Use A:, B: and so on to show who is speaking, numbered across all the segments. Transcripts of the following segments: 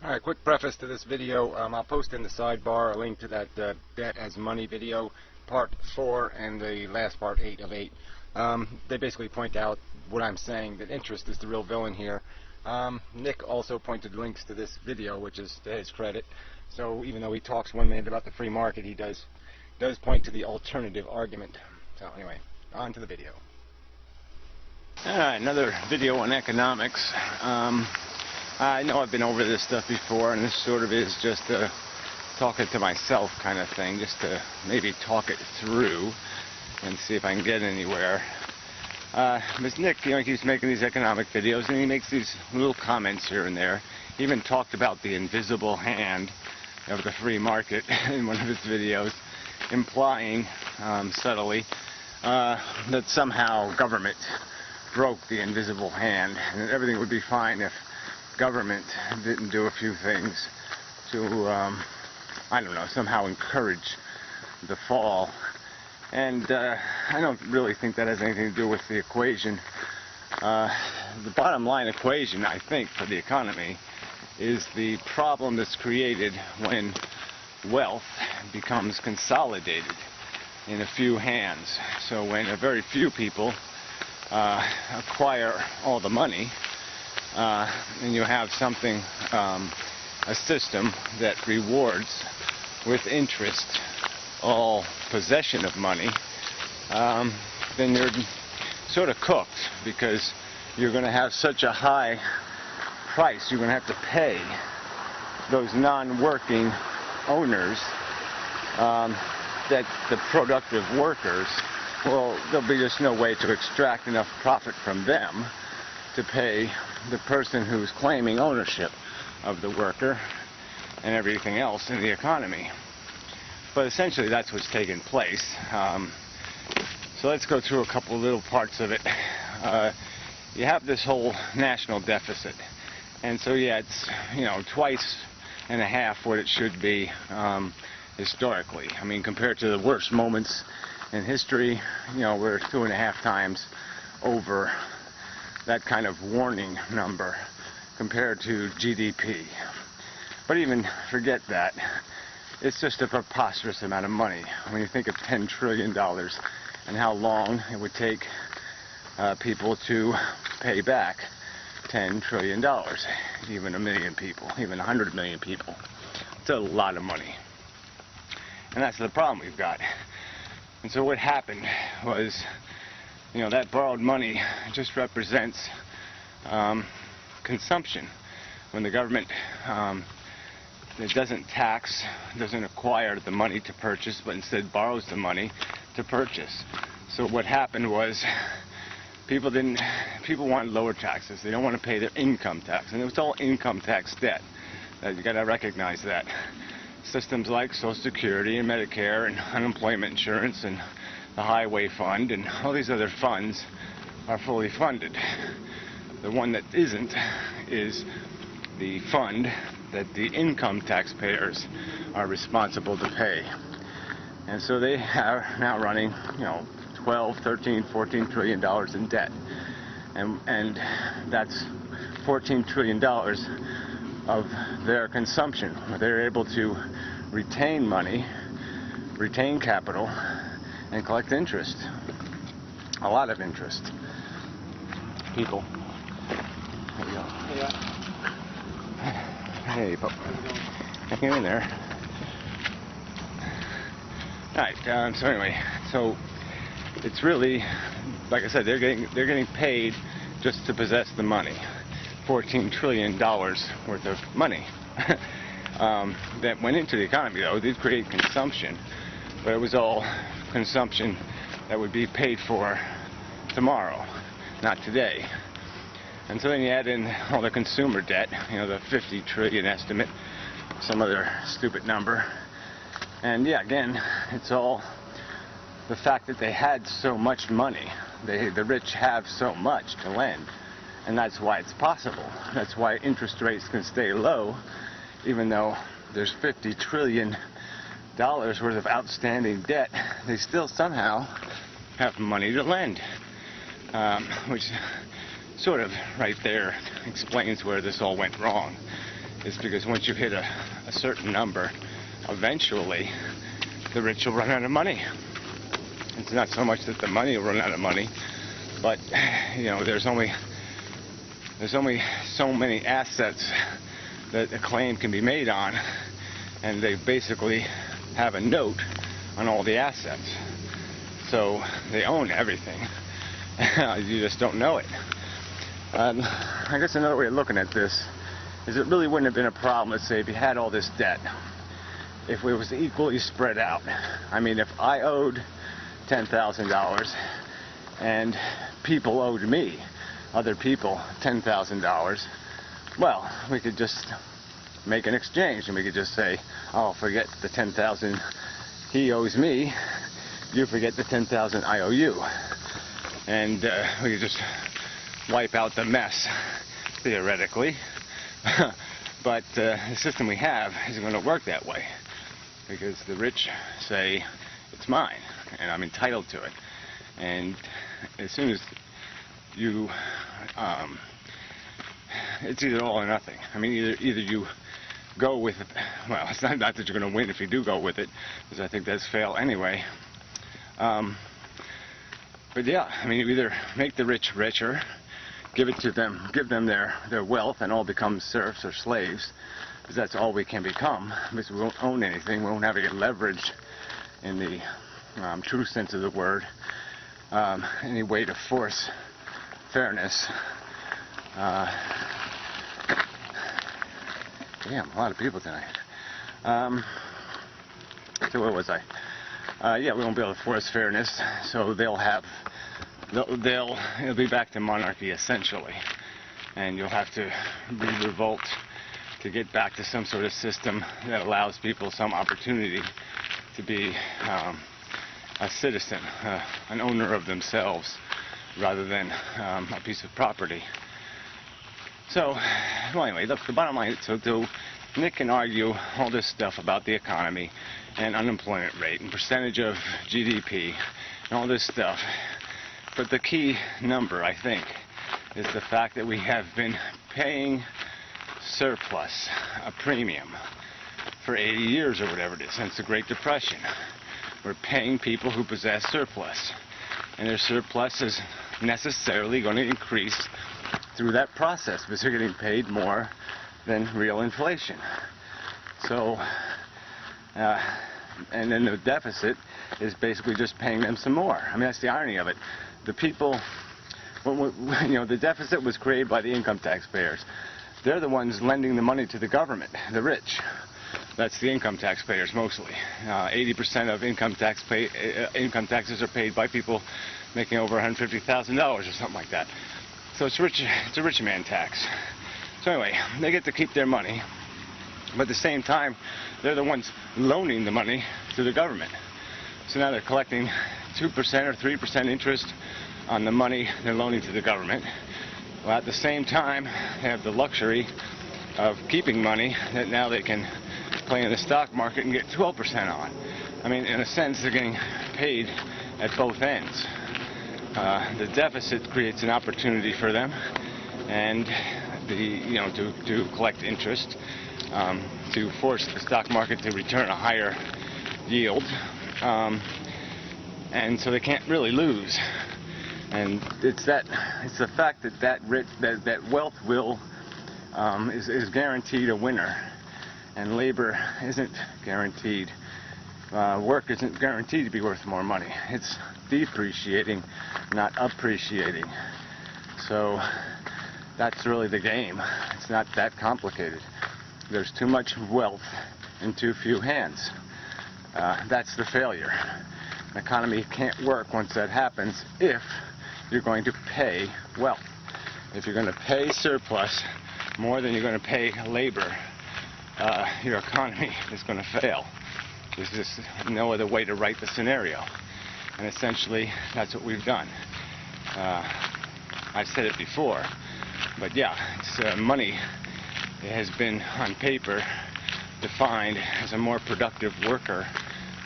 A: Alright, quick preface to this video. I'll post in the sidebar a link to that Debt as Money video, part 4 and the last part, 8 of 8. They basically point out what I'm saying, that interest is the real villain here. Nick also pointed links to this video, which is to his credit. So even though he talks 1 minute about the free market, he does point to the alternative argument. So anyway, on to the video.
B: Alright, another video on economics. I know I've been over this stuff before, and this sort of is just a talking to myself kind of thing, just to maybe talk it through and see if I can get anywhere. Miss Nick, he keeps making these economic videos, and he makes these little comments here and there. He even talked about the invisible hand of the free market in one of his videos, implying subtly that somehow government broke the invisible hand, and everything would be fine if government didn't do a few things to, I don't know, somehow encourage the fall. And I don't really think that has anything to do with the equation. The bottom line equation, I think, for the economy is the problem that's created when wealth becomes consolidated in a few hands. So when a very few people acquire all the money, and you have something, a system that rewards with interest all possession of money, then you're sort of cooked, because you're going to have such a high price you're going to have to pay those non-working owners that the productive workers, well, there'll be just no way to extract enough profit from them to pay the person who's claiming ownership of the worker and everything else in the economy. But essentially that's what's taking place. So let's go through a couple little parts of it. You have this whole national deficit, and so yeah, it's twice and a half what it should be historically. I mean, compared to the worst moments in history, we're 2.5 times over that kind of warning number compared to GDP. But even forget that, it's just a preposterous amount of money when you think of $10 trillion and how long it would take people to pay back $10 trillion, even 1 million people, even 100 million people. It's a lot of money. And that's the problem we've got. And so what happened was, that borrowed money just represents consumption. When the government it doesn't tax, doesn't acquire the money to purchase, but instead borrows the money to purchase. So what happened was people wanted lower taxes. They don't want to pay their income tax, and it was all income tax debt. You got to recognize that. Systems like Social Security and Medicare and unemployment insurance and the highway fund and all these other funds are fully funded. The one that isn't is the fund that the income taxpayers are responsible to pay. And so they are now running, 12, 13, 14 trillion dollars in debt. And that's $14 trillion of their consumption. They're able to retain money, retain capital, and collect interest. A lot of interest. People. There you go. Hey, pup. Hang in there. Alright, so anyway, so it's really, like I said, they're getting paid just to possess the money. $14 trillion worth of money that went into the economy, though. It did create consumption, but it was all consumption that would be paid for tomorrow, not today. And so then you add in all the consumer debt, the 50 trillion estimate, some other stupid number. And yeah, again, it's all the fact that they had so much money. The rich have so much to lend. And that's why it's possible. That's why interest rates can stay low, even though there's $50 trillion worth of outstanding debt. They still somehow have money to lend, which sort of right there explains where this all went wrong. is because once you hit a certain number, eventually the rich will run out of money. It's not so much that the money will run out of money, but there's only so many assets that a claim can be made on, and they basically have a note on all the assets. So they own everything. You just don't know it. I guess another way of looking at this is it really wouldn't have been a problem, let's say, if you had all this debt, if it was equally spread out. I mean, if I owed $10,000 and people owed me, other people, $10,000, well, we could just make an exchange, and we could just say, oh, forget the $10,000 he owes me, you forget the $10,000 I owe you. And we could just wipe out the mess, theoretically. But the system we have isn't going to work that way, because the rich say, it's mine, and I'm entitled to it. And as soon as you, it's either all or nothing. I mean, either you go with it, well, it's not that you're going to win if you do go with it, because I think that's fail anyway. But yeah, I mean, you either make the rich richer, give it to them, give them their wealth, and all become serfs or slaves, because that's all we can become, because we won't own anything, we won't have any leverage in the true sense of the word, any way to force fairness. Damn, a lot of people tonight. So where was I? Yeah, we won't be able to force fairness, so it'll be back to monarchy essentially, and you'll have to revolt to get back to some sort of system that allows people some opportunity to be a citizen, an owner of themselves, rather than a piece of property. So, well, anyway, look, the bottom line, so Nick can argue all this stuff about the economy and unemployment rate and percentage of GDP and all this stuff. But the key number, I think, is the fact that we have been paying surplus, a premium, for 80 years or whatever it is, since the Great Depression. We're paying people who possess surplus, and their surplus is necessarily going to increase through that process because they're getting paid more than real inflation. So, and then the deficit is basically just paying them some more. I mean, that's the irony of it. The people, the deficit was created by the income taxpayers. They're the ones lending the money to the government, the rich. That's the income taxpayers mostly. 80% of income taxes are paid by people making over $150,000 or something like that. So it's a rich man tax. So anyway, they get to keep their money, but at the same time, they're the ones loaning the money to the government. So now they're collecting 2% or 3% interest on the money they're loaning to the government. Well, at the same time, they have the luxury of keeping money that now they can play in the stock market and get 12% on. I mean, in a sense, they're getting paid at both ends. The deficit creates an opportunity for them, and to collect interest, to force the stock market to return a higher yield, and so they can't really lose. And it's the fact that wealth is guaranteed a winner, and labor isn't guaranteed. Work isn't guaranteed to be worth more money. It's depreciating, not appreciating. So that's really the game. It's not that complicated. There's too much wealth in too few hands. That's the failure. An economy can't work once that happens if you're going to pay wealth. If you're going to pay surplus more than you're going to pay labor, your economy is going to fail. There's just no other way to write the scenario. And essentially, that's what we've done. I've said it before, but yeah, it's money. It has been, on paper, defined as a more productive worker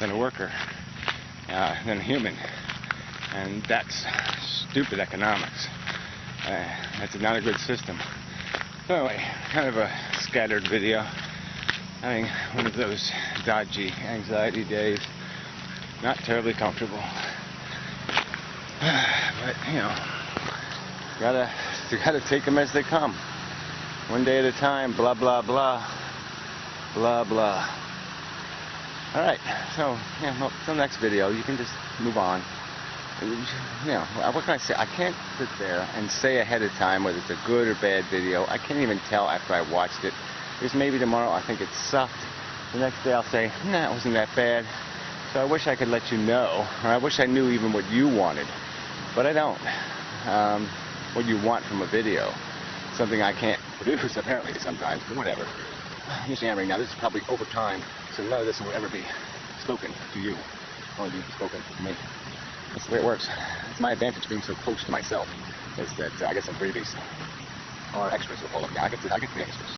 B: than a human. And that's stupid economics. That's not a good system. So anyway, kind of a scattered video. Having one of those dodgy anxiety days. Not terribly comfortable. But, you know, you gotta take them as they come. One day at a time, blah, blah, blah. Blah, blah. Alright, so, yeah, till next video, you can just move on. You know, what can I say? I can't sit there and say ahead of time whether it's a good or bad video. I can't even tell after I watched it. Because maybe tomorrow I think it sucked. The next day I'll say, nah, it wasn't that bad. So I wish I could let you know, or I wish I knew even what you wanted. But I don't. What you want from a video. Something I can't produce apparently sometimes, but whatever. I'm just yammering now. This is probably over time, so none of this will ever be spoken to you. Only be spoken to me. That's the way it works. It's my advantage being so close to myself, is that I get some freebies. Or extras will pull up. Yeah, I get the extras.